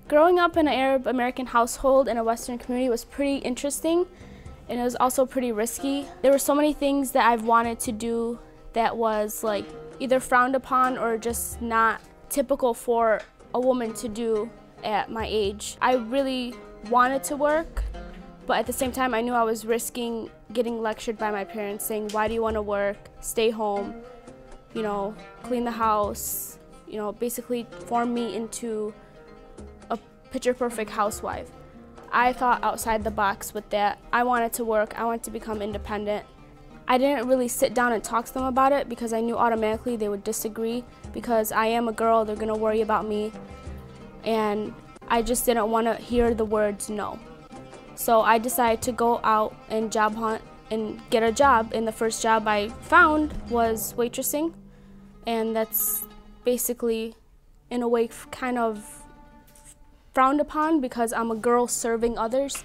Growing up in an Arab American household in a Western community was pretty interesting, and it was also pretty risky. There were so many things that I've wanted to do that was like either frowned upon or just not typical for a woman to do at my age. I really wanted to work, but at the same time I knew I was risking getting lectured by my parents saying, why do you want to work? Stay home, you know, clean the house, you know, basically form me into a picture-perfect housewife. I thought outside the box with that. I wanted to work, I wanted to become independent. I didn't really sit down and talk to them about it because I knew automatically they would disagree because I am a girl, they're gonna worry about me, and I just didn't want to hear the words no. So I decided to go out and job hunt and get a job, and the first job I found was waitressing, and that's basically in a way kind of frowned upon because I'm a girl serving others,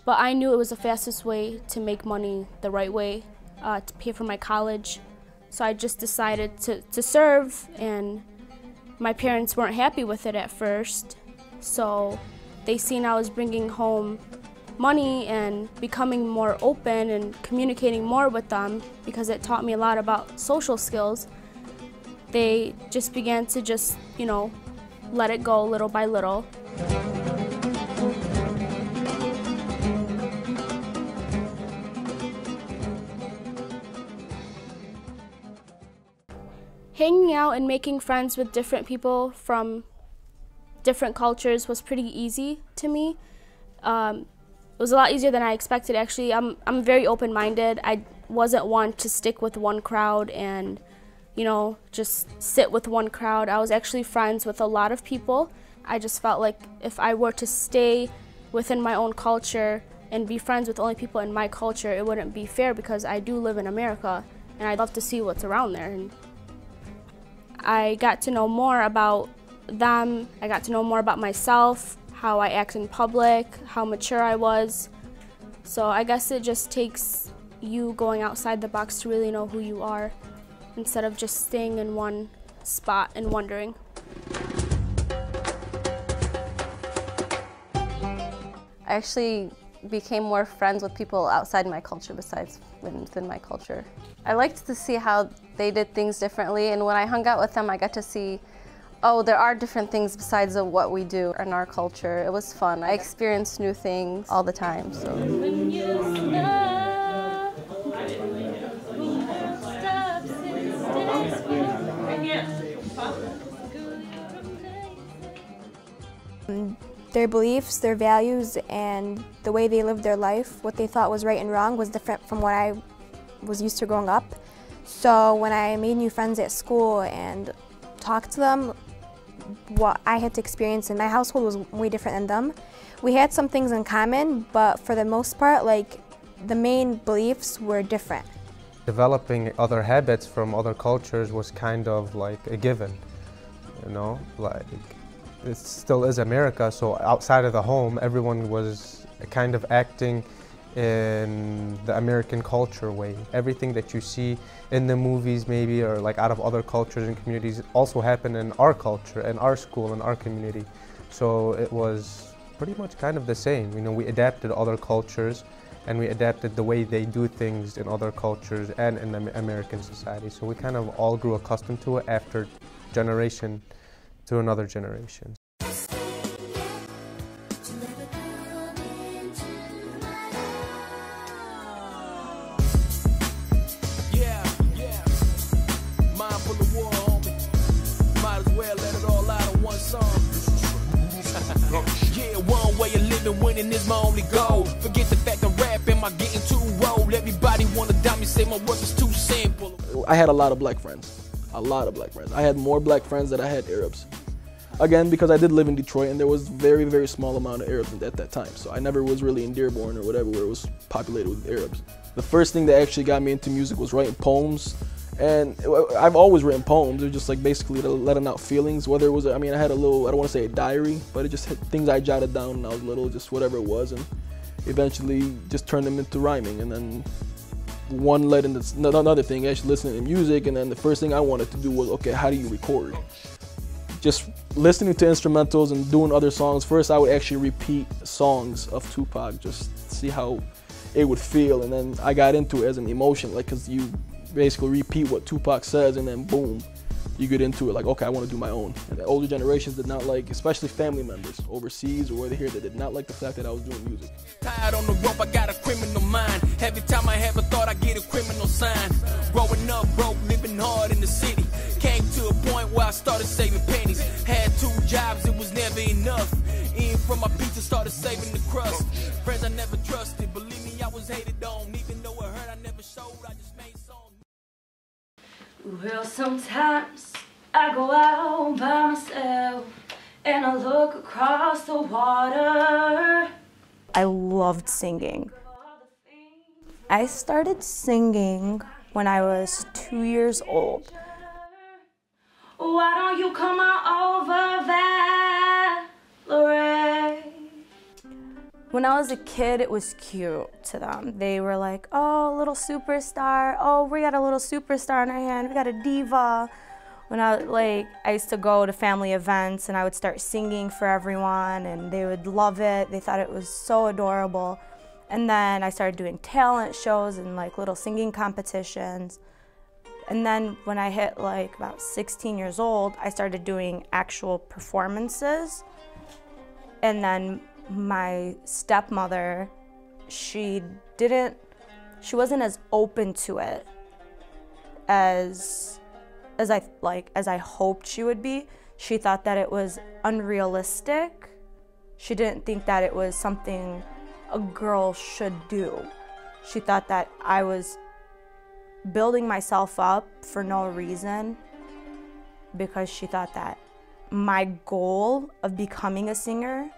but I knew it was the fastest way to make money the right way, to pay for my college. So I just decided to serve, and my parents weren't happy with it at first, so they seen I was bringing home money and becoming more open and communicating more with them because it taught me a lot about social skills. They just began to just, you know, let it go little by little. Hanging out and making friends with different people from different cultures was pretty easy to me. It was a lot easier than I expected, actually. I'm very open-minded. I wasn't one to stick with one crowd and, you know, just sit with one crowd. I was actually friends with a lot of people. I just felt like if I were to stay within my own culture and be friends with only people in my culture, it wouldn't be fair because I do live in America and I'd love to see what's around there. And I got to know more about them. I got to know more about myself, how I act in public, how mature I was. So I guess it just takes you going outside the box to really know who you are instead of just staying in one spot and wondering. I actually became more friends with people outside my culture besides within my culture. I liked to see how they did things differently, and when I hung out with them I got to see, oh, there are different things besides of what we do in our culture. It was fun. I experienced new things all the time. So. Their beliefs, their values, and the way they lived their life, what they thought was right and wrong, was different from what I was used to growing up. So when I made new friends at school and talked to them, what I had to experience in my household was way different than them. We had some things in common, but for the most part, like, the main beliefs were different. Developing other habits from other cultures was kind of like a given, you know, like it still is America, so outside of the home, everyone was kind of acting in the American culture way. Everything that you see in the movies maybe, or like out of other cultures and communities, also happened in our culture, in our school, in our community. So it was pretty much kind of the same. You know, we adapted other cultures and we adapted the way they do things in other cultures and in the American society. So we kind of all grew accustomed to it after generation to another generation. Yeah, one way of living, winning is my only goal. Forget the fact I'm rapping, am I getting too old? Everybody wanna die me, say my work is too simple. I had a lot of black friends, a lot of black friends. I had more black friends than I had Arabs. Again, because I did live in Detroit and there was very, very small amount of Arabs at that time. So I never was really in Dearborn or whatever where it was populated with Arabs. The first thing that actually got me into music was writing poems. And I've always written poems. They're just like basically letting out feelings. Whether it was, I mean, I had a little, I don't want to say a diary, but it just had things I jotted down when I was little, just whatever it was, and eventually just turned them into rhyming. And then one led into another thing, actually listening to music. And then the first thing I wanted to do was, okay, how do you record? just listening to instrumentals and doing other songs. First, I would actually repeat songs of Tupac, just to see how it would feel, and then I got into it as an emotion, like, because you basically repeat what Tupac says, and then boom, you get into it like, okay, I want to do my own. And the older generations did not like, especially family members overseas or whether here, they did not like the fact that I was doing music. Tired on the rope, I got a criminal mind. Every time I have a thought, I get a criminal sign. Growing up broke, living hard in the city. Came to a point where I started saving pennies. Had 2 jobs, it was never enough. Eating from my pizza, started saving the crust. Friends I never trusted, believe me, I was hated on. Even though it hurt, I never showed, I just made songs. Well, sometimes I go out by myself and I look across the water. I loved singing. I started singing when I was 2 years old. Why don't you come on over, Valerie? When I was a kid, it was cute to them. They were like, oh, little superstar. Oh, we got a little superstar in our hand. We got a diva. When I used to go to family events and I would start singing for everyone and they would love it. They thought it was so adorable. And then I started doing talent shows and like little singing competitions. And then when I hit like about 16 years old, I started doing actual performances. And then my stepmother, she wasn't as open to it as I hoped she would be. She thought that it was unrealistic. She didn't think that it was something a girl should do. She thought that I was building myself up for no reason because she thought that my goal of becoming a singer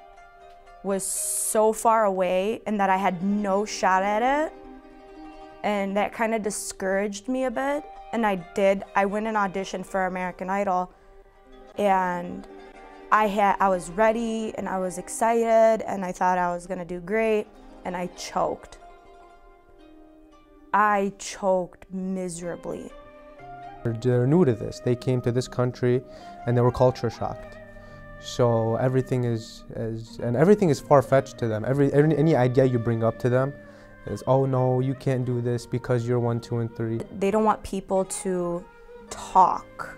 was so far away and that I had no shot at it. And that kind of discouraged me a bit. And I went and auditioned for American Idol, and I was ready and I was excited and I thought I was gonna do great, and I choked. I choked miserably. They're new to this. They came to this country and they were culture shocked. So everything is far-fetched to them. Any idea you bring up to them is, oh no, you can't do this because you're 1, 2, and 3. They don't want people to talk.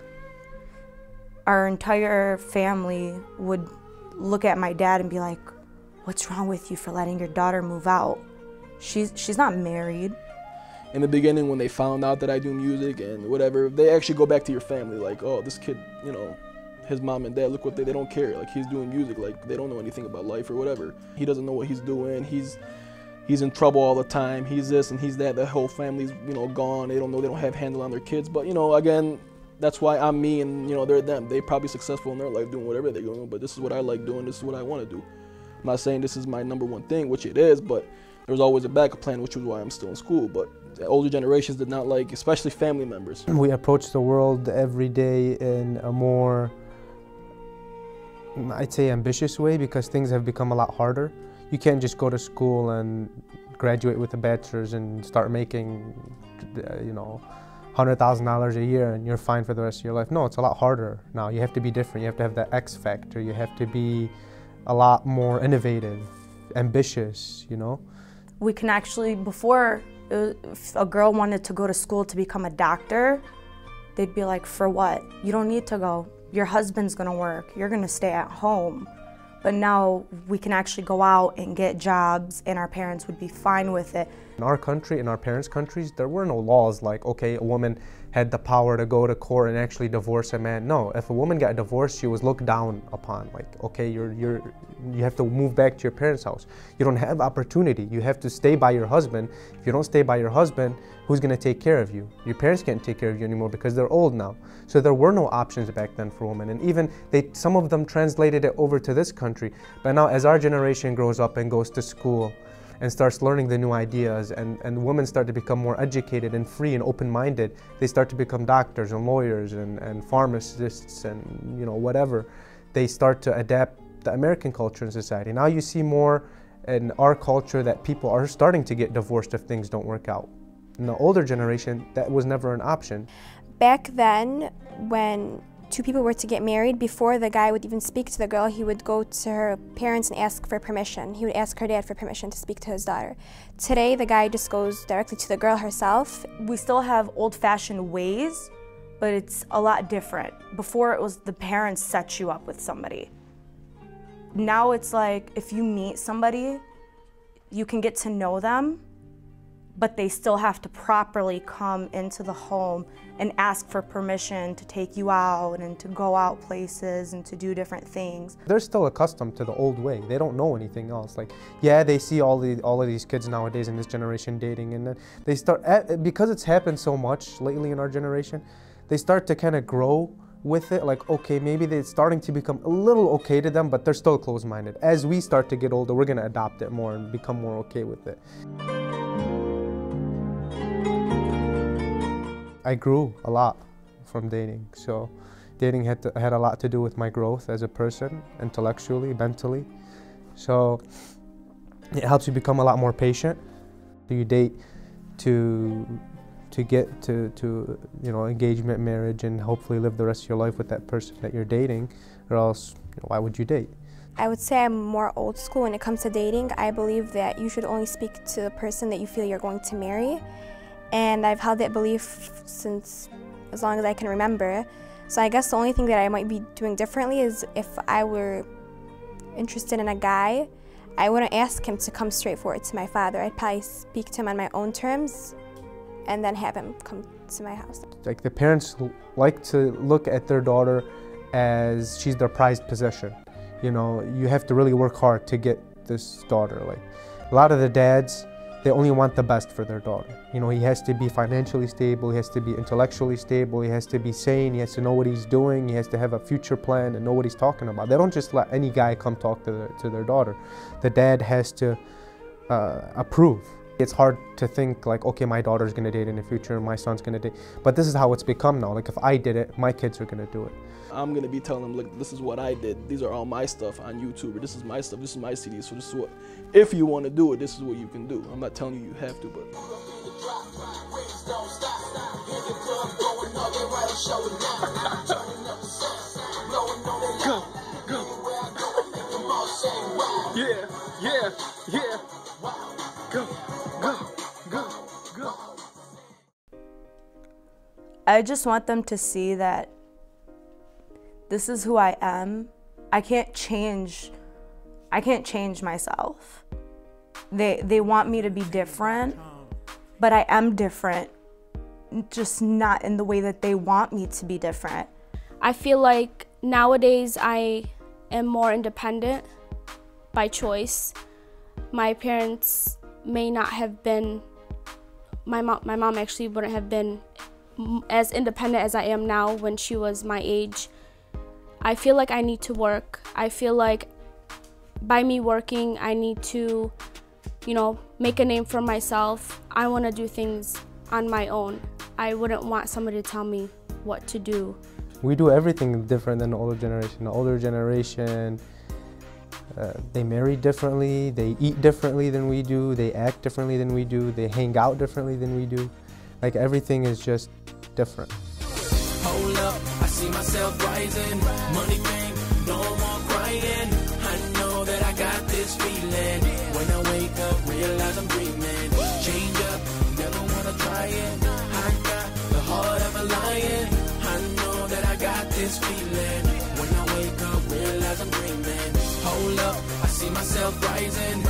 Our entire family would look at my dad and be like, what's wrong with you for letting your daughter move out? She's not married. In the beginning, when they found out that I do music and whatever, they actually go back to your family like, oh, this kid, you know, his mom and dad, look what they don't care. Like, he's doing music, like they don't know anything about life or whatever. He doesn't know what he's doing. He's in trouble all the time. He's this and he's that. The whole family's, you know, gone. They don't know. They don't have handle on their kids. But, you know, again, that's why I'm me and, you know, they're them. They're probably successful in their life doing whatever they're doing, but this is what I like doing. This is what I want to do. I'm not saying this is my #1 thing, which it is, but there's always a backup plan, which is why I'm still in school. But the older generations did not like, especially family members. We approach the world every day in a more, I'd say, ambitious way, because things have become a lot harder. You can't just go to school and graduate with a bachelor's and start making, you know, $100,000 a year and you're fine for the rest of your life. No, it's a lot harder now. You have to be different. You have to have that X factor. You have to be a lot more innovative, ambitious, you know. We can actually, before, if a girl wanted to go to school to become a doctor, they'd be like, for what? You don't need to go. Your husband's gonna work. You're gonna stay at home. But now we can actually go out and get jobs and our parents would be fine with it. In our country, in our parents' countries, there were no laws like, okay, a woman had the power to go to court and actually divorce a man. No, if a woman got divorced, she was looked down upon. Like, okay, you have to move back to your parents' house. You don't have opportunity. You have to stay by your husband. If you don't stay by your husband, who's gonna take care of you? Your parents can't take care of you anymore because they're old now. So there were no options back then for women. And even some of them translated it over to this country. But now as our generation grows up and goes to school and starts learning the new ideas, and women start to become more educated and free and open-minded, they start to become doctors and lawyers and pharmacists and, you know, whatever. They start to adapt the American culture and society. Now you see more in our culture that people are starting to get divorced if things don't work out. In the older generation, that was never an option. Back then, when two people were to get married, before the guy would even speak to the girl, he would go to her parents and ask for permission. He would ask her dad for permission to speak to his daughter. Today, the guy just goes directly to the girl herself. We still have old-fashioned ways, but it's a lot different. Before, it was the parents set you up with somebody. Now it's like, if you meet somebody, you can get to know them, but they still have to properly come into the home and ask for permission to take you out and to go out places and to do different things. They're still accustomed to the old way. They don't know anything else. Like, yeah, they see all of these kids nowadays in this generation dating, and then they start, because it's happened so much lately in our generation, they start to kind of grow with it. Like, okay, maybe they're starting to become a little okay to them, but they're still closed-minded. As we start to get older, we're gonna adopt it more and become more okay with it. I grew a lot from dating, so dating had a lot to do with my growth as a person, intellectually, mentally. So it helps you become a lot more patient. You date to get to engagement, marriage, and hopefully live the rest of your life with that person that you're dating, or else why would you date? I would say I'm more old school when it comes to dating. I believe that you should only speak to the person that you feel you're going to marry. And I've held that belief since as long as I can remember. So I guess the only thing that I might be doing differently is if I were interested in a guy, I wouldn't ask him to come straight forward to my father. I'd probably speak to him on my own terms and then have him come to my house. Like, the parents like to look at their daughter as she's their prized possession. You know, you have to really work hard to get this daughter. Like, a lot of the dads, they only want the best for their daughter. You know, he has to be financially stable, he has to be intellectually stable, he has to be sane, he has to know what he's doing, he has to have a future plan and know what he's talking about. They don't just let any guy come talk to their daughter. The dad has to approve. It's hard to think like, okay, my daughter's gonna date in the future and my son's gonna date. But this is how it's become now. Like, if I did it, my kids are gonna do it. I'm gonna be telling them, look, this is what I did. These are all my stuff on YouTube, or this is my stuff, this is my CD, so this is what, if you wanna do it, this is what you can do. I'm not telling you you have to, but. Yeah, yeah, yeah. Go, go, go, go. I just want them to see that this is who I am. I can't change myself. They want me to be different, but I am different, just not in the way that they want me to be different. I feel like nowadays I am more independent by choice. My parents may not have been, my mom actually wouldn't have been as independent as I am now when she was my age. I feel like I need to work. I feel like by me working, I need to, make a name for myself. I want to do things on my own. I wouldn't want somebody to tell me what to do. We do everything different than the older generation. The older generation, they marry differently, they eat differently than we do, they act differently than we do, they hang out differently than we do. Like, everything is just different. Hold up, I see myself rising. Money thing, no more crying. I know that I got this feeling. When I wake up, realize I'm dreaming. Change up, never wanna try it. I got the heart of a lion. I know that I got this feeling. When I wake up, realize I'm dreaming. Hold up, I see myself rising.